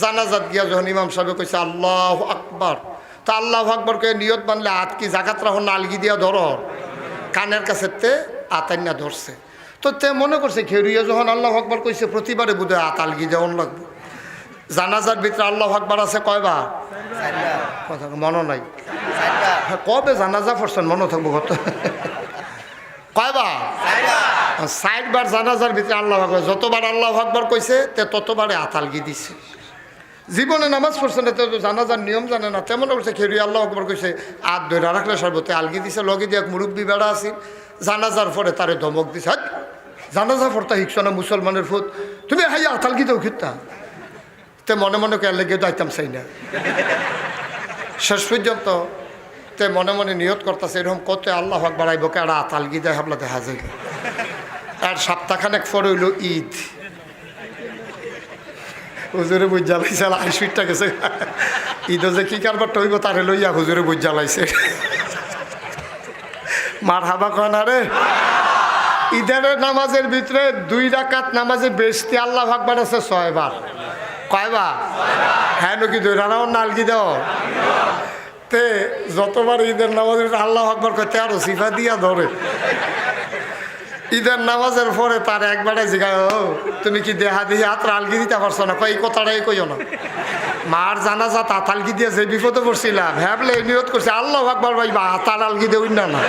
জানাজাত গিয়া যখন ইমাম সাহেব কইছে আল্লাহু আকবার, তা আল্লাহু আকবার কয়ে নিয়ত বানলে হাত কি জাকাত রাখো না আলগি দিয়া ধর, কানের কাছে তে আতাইনা ধরছে। তো তে মনে করছে খেরুইয়া যখন আল্লাহু আকবার কইছে প্রতিবারে বোধহয় হাত আলগি দেওয়ান লাগবে। জানাজার ভিতরে আল্লাহু আকবার আছে কয়বার? কথা মনে নাই। কবে জানাজা পড়ছেন মনে থাকবো কত? কয়বার? ৬০ বার জানাজার ভিতরে আল্লাহু আকবার। যতবার আল্লাহু আকবার কইছে তে ততবারে হাত আলগি দিছে। জীবনে নামাজ পড়ছে না, তো জানাজার নিয়ম জানে না, তেমন করছে খেরুই আল্লাহু আকবার কইছে হাত ধরে রাখলে সর্বতে আলগি দিছে। লগে দিয়ে এক মুরব্বী বেড়া আছে, জানাজার পরে তারে ধমক দিছে, হাট জানাজা পড়তা শিখছ না মুসলমানের ফুট, তুমি হাইয়া হাত আলগি দেও খিতা। তে মনে মনে কে লেগে যাইতাম চাই না। শেষ পর্যন্ত তে মনে মনে নিয়ত করতেছে এরকম কত আল্লাহু আকবার আইব কে আর হাত আলগি দেয় হাবলা দেখা যায়। আর সপ্তাহখানেক পরে হইল ঈদ, হুজুরে বুঝ জ্বালাইছে, আইসুইটটা গেছে ঈদও যে কি কারবারটা হইব তারে লইয়া হুজুরে বুঝ জ্বালাইছে। মার হাবা কয় না রে। ঈদের নামাজের ভিতরে 2 রাকাত নামাজে বেশি আল্লাহু আকবার আছে 6 বার। কয়বার? হ্যাঁ নাকি 2 রাকাত নালগি দাও। তে যতবার ঈদের নামাজের আল্লাহু আকবার কয় আরো সিফা দিয়া ধরে। ঈদের নামাজের পরে তার একবারে জিগায়, ও তুমি কি দেহা দিয়ে হাত আলগি দিতে পারছো না? কই কথাটাই কইও না। মার জানাজা হাত আলগি দিয়ে যে বিপদে পড়ছিলাম, হ্যাঁ বলে নিয়ত করছে আল্লাহু আকবার ভাই হাত আলগি দেউন না।